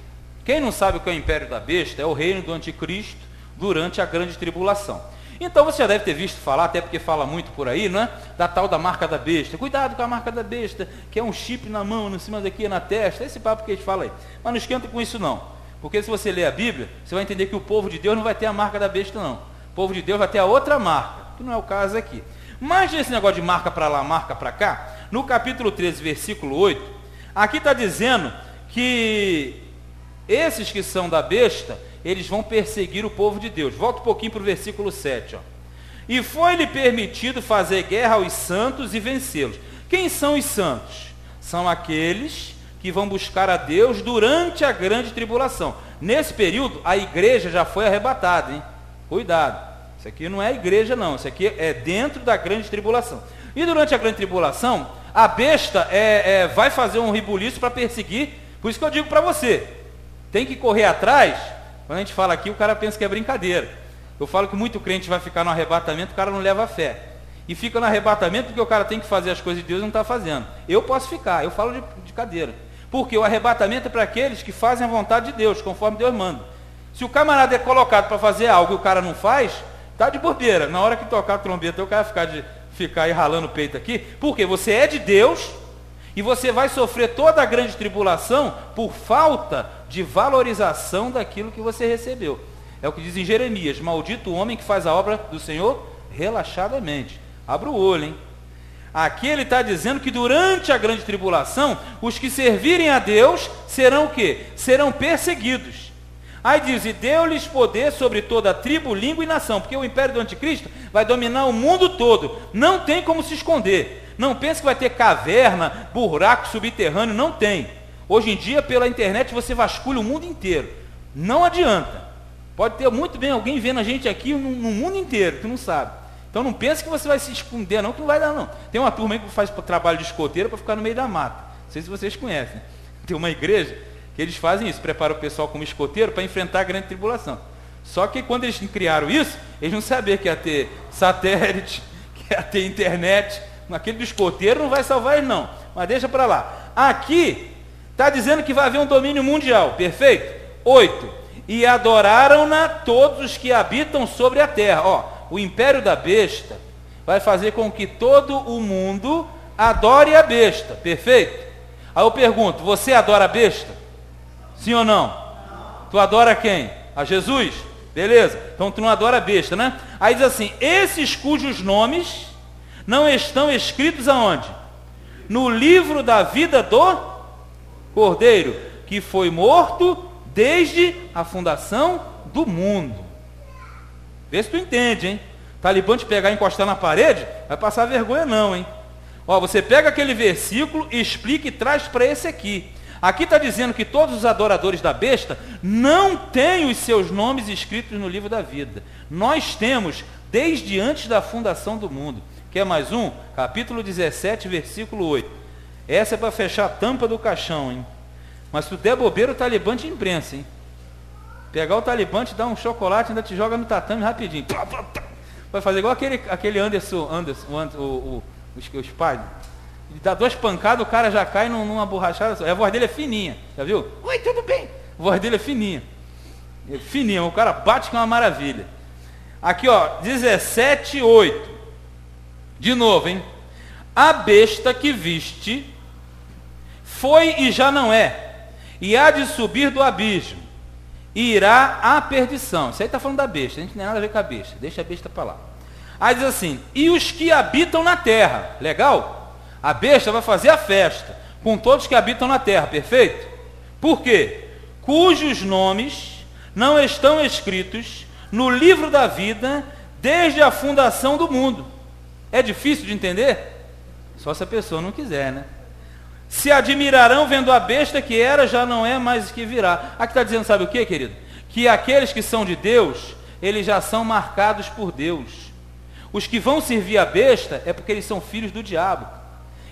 Quem não sabe o que é o império da besta? É o reino do anticristo durante a grande tribulação. Então você já deve ter visto falar, até porque fala muito por aí, não é? Da tal da marca da besta. Cuidado com a marca da besta, que é um chip na mão, em cima daqui, na testa. Esse papo que eles falam aí. Mas não esquenta com isso não. Porque se você ler a Bíblia, você vai entender que o povo de Deus não vai ter a marca da besta não. O povo de Deus vai ter a outra marca, que não é o caso aqui. Mas esse negócio de marca para lá, marca para cá, no capítulo 13, versículo 8, aqui está dizendo que esses que são da besta, eles vão perseguir o povo de Deus. Volta um pouquinho para o versículo 7. Ó. E foi-lhe permitido fazer guerra aos santos e vencê-los. Quem são os santos? São aqueles que vão buscar a Deus durante a grande tribulação. Nesse período, a igreja já foi arrebatada, hein? Cuidado. Isso aqui não é a igreja não, isso aqui é dentro da grande tribulação. E durante a grande tribulação, a besta vai fazer um rebuliço para perseguir. Por isso que eu digo para você, tem que correr atrás. Quando a gente fala aqui, o cara pensa que é brincadeira. Eu falo que muito crente vai ficar no arrebatamento, o cara não leva a fé. E fica no arrebatamento porque o cara tem que fazer as coisas de Deus e não está fazendo. Eu posso ficar, eu falo de cadeira. Porque o arrebatamento é para aqueles que fazem a vontade de Deus, conforme Deus manda. Se o camarada é colocado para fazer algo e o cara não faz, está de bobeira. Na hora que tocar a trombeta, o cara ficar aí ralando o peito aqui, porque você é de Deus e você vai sofrer toda a grande tribulação por falta de valorização daquilo que você recebeu. É o que diz em Jeremias: maldito o homem que faz a obra do Senhor relaxadamente. Abra o olho, hein? Aqui ele está dizendo que durante a grande tribulação, os que servirem a Deus serão o quê? Serão perseguidos. Aí diz, e deu-lhes poder sobre toda a tribo, língua e nação, porque o império do anticristo vai dominar o mundo todo. Não tem como se esconder. Não pense que vai ter caverna, buraco subterrâneo, não tem. Hoje em dia, pela internet, você vasculha o mundo inteiro. Não adianta. Pode ter muito bem alguém vendo a gente aqui no mundo inteiro, que não sabe. Então não pense que você vai se esconder, não, que não vai dar, não. Tem uma turma aí que faz trabalho de escoteiro para ficar no meio da mata. Não sei se vocês conhecem. Tem uma igreja que eles fazem isso, preparam o pessoal como escoteiro para enfrentar a grande tribulação. Só que quando eles criaram isso, eles não sabiam que ia ter satélite, que ia ter internet. Aquele do escoteiro não vai salvar eles, não. Mas deixa para lá. Aqui está dizendo que vai haver um domínio mundial, perfeito? 8. E adoraram-na todos os que habitam sobre a terra. Ó, o império da besta vai fazer com que todo o mundo adore a besta, perfeito? Aí eu pergunto, você adora a besta? Sim ou não? Não. Tu adora quem? A Jesus? Beleza, então tu não adora a besta, né? Aí diz assim, esses cujos nomes não estão escritos aonde? No livro da vida do Cordeiro, que foi morto desde a fundação do mundo. Vê se tu entende, hein? Talibã te pegar e encostar na parede, vai passar vergonha não, hein? Ó, você pega aquele versículo e explica e traz para esse aqui. Aqui está dizendo que todos os adoradores da besta não têm os seus nomes escritos no livro da vida. Nós temos desde antes da fundação do mundo. Quer mais um? Capítulo 17, versículo 8. Essa é para fechar a tampa do caixão, hein? Mas se tu der bobeira, o Talibã te imprensa, hein? Pegar o Talibã, te dá um chocolate, ainda te joga no tatame rapidinho. Vai fazer igual aquele Anderson, os pais. Ele dá 2 pancadas, o cara já cai numa borrachada. A voz dele é fininha, já viu? Oi, tudo bem? A voz dele é fininha. É fininha, o cara bate que é uma maravilha. Aqui, ó, 17:8. De novo, hein? A besta que viste foi e já não é, e há de subir do abismo, e irá à perdição. Isso aí está falando da besta, a gente não tem nada a ver com a besta, deixa a besta para lá. Aí diz assim, e os que habitam na terra, legal? A besta vai fazer a festa com todos que habitam na terra, perfeito? Por quê? Cujos nomes não estão escritos no livro da vida desde a fundação do mundo. É difícil de entender? Só se a pessoa não quiser, né? Se admirarão vendo a besta que era, já não é mais que virá. Aqui está dizendo, sabe o que, querido? Que aqueles que são de Deus, eles já são marcados por Deus. Os que vão servir a besta é porque eles são filhos do diabo.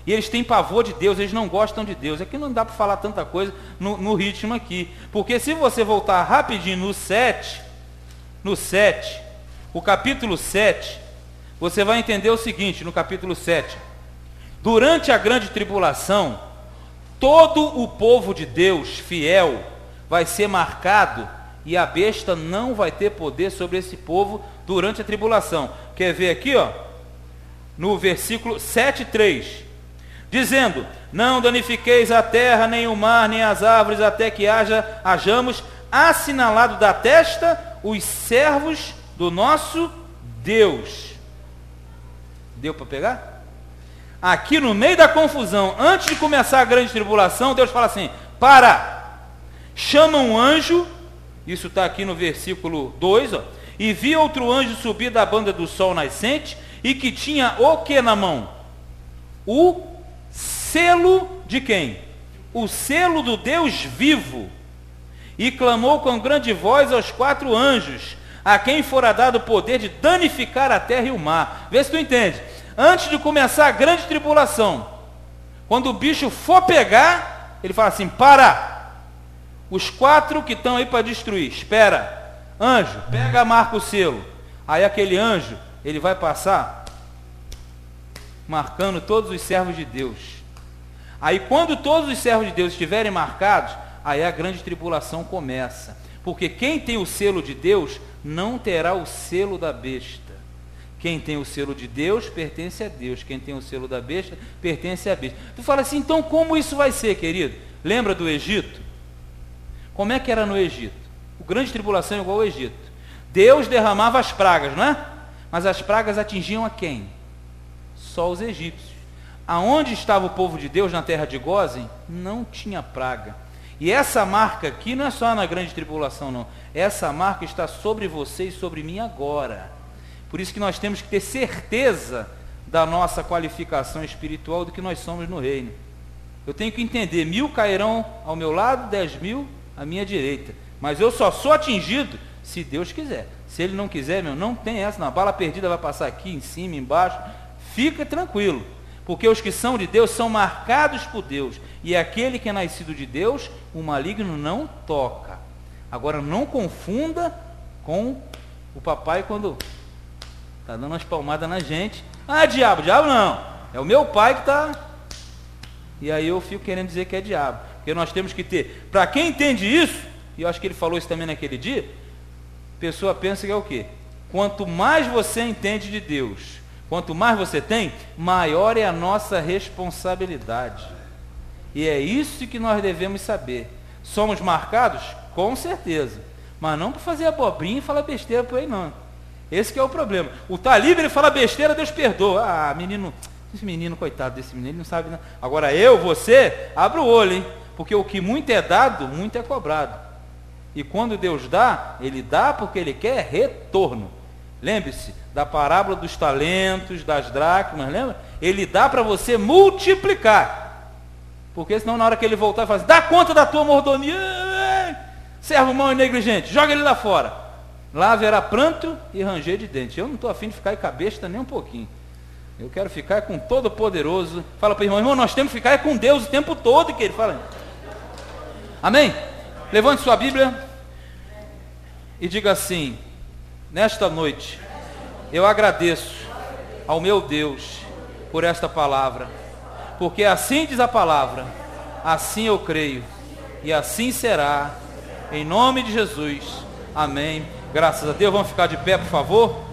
E eles têm pavor de Deus, eles não gostam de Deus. Aqui não dá para falar tanta coisa no ritmo aqui. Porque se você voltar rapidinho no 7, o capítulo 7, você vai entender o seguinte, no capítulo 7. Durante a grande tribulação, todo o povo de Deus fiel vai ser marcado e a besta não vai ter poder sobre esse povo durante a tribulação. Quer ver aqui, ó? No versículo 7:3, dizendo: não danifiqueis a terra, nem o mar, nem as árvores, até que hajamos assinalado da testa os servos do nosso Deus. Deu para pegar? Aqui no meio da confusão, antes de começar a grande tribulação, Deus fala assim: para, chama um anjo, isso está aqui no versículo 2, ó, e vi outro anjo subir da banda do sol nascente, e que tinha o que na mão? O selo de quem? O selo do Deus vivo. E clamou com grande voz aos 4 anjos, a quem fora dado o poder de danificar a terra e o mar. Vê se tu entende. Antes de começar a grande tribulação, quando o bicho for pegar, ele fala assim: para, os 4 que estão aí para destruir, espera, anjo, pega, marca o selo. Aí aquele anjo, ele vai passar marcando todos os servos de Deus. Aí quando todos os servos de Deus estiverem marcados, aí a grande tribulação começa. Porque quem tem o selo de Deus não terá o selo da besta. Quem tem o selo de Deus pertence a Deus. Quem tem o selo da besta pertence à besta. Tu fala assim, então como isso vai ser, querido? Lembra do Egito? Como é que era no Egito? O grande tribulação é igual ao Egito. Deus derramava as pragas, não é? Mas as pragas atingiam a quem? Só os egípcios. Aonde estava o povo de Deus, na terra de Gósen, não tinha praga. E essa marca aqui não é só na grande tribulação, não. Essa marca está sobre você e sobre mim agora. Por isso que nós temos que ter certeza da nossa qualificação espiritual, do que nós somos no reino. Eu tenho que entender, 1000 cairão ao meu lado, 10.000 à minha direita. Mas eu só sou atingido se Deus quiser. Se Ele não quiser, meu, não tem essa, não. A bala perdida vai passar aqui, em cima, embaixo. Fica tranquilo. Porque os que são de Deus são marcados por Deus. E aquele que é nascido de Deus, o maligno não toca. Agora, não confunda com o papai quando está dando umas palmadas na gente. Ah, diabo não. É o meu pai que está... E aí eu fico querendo dizer que é diabo. Porque nós temos que ter... Para quem entende isso, e eu acho que ele falou isso também naquele dia, a pessoa pensa que é o quê? Quanto mais você entende de Deus, quanto mais você tem, maior é a nossa responsabilidade. E é isso que nós devemos saber. Somos marcados? Com certeza. Mas não para fazer abobrinha e falar besteira por aí, não. Esse que é o problema. O tá livre, ele fala besteira, Deus perdoa. Ah, menino, esse menino, coitado desse menino, ele não sabe, não. Agora eu, você, abre o olho, hein? Porque o que muito é dado, muito é cobrado. E quando Deus dá, Ele dá porque Ele quer retorno. Lembre-se da parábola dos talentos, das dracmas, lembra? Ele dá para você multiplicar. Porque senão na hora que ele voltar, ele fala assim, dá conta da tua mordomia, servo mau e negligente, joga ele lá fora. Lá haverá pranto e ranger de dente. Eu não estou afim de ficar em cabesta nem um pouquinho. Eu quero ficar com todo poderoso. Fala para o irmão, nós temos que ficar com Deus o tempo todo, que ele fala. Amém? Levante sua Bíblia e diga assim, nesta noite, eu agradeço ao meu Deus por esta palavra, porque assim diz a palavra, assim eu creio, e assim será, em nome de Jesus, amém. Graças a Deus, vamos ficar de pé, por favor.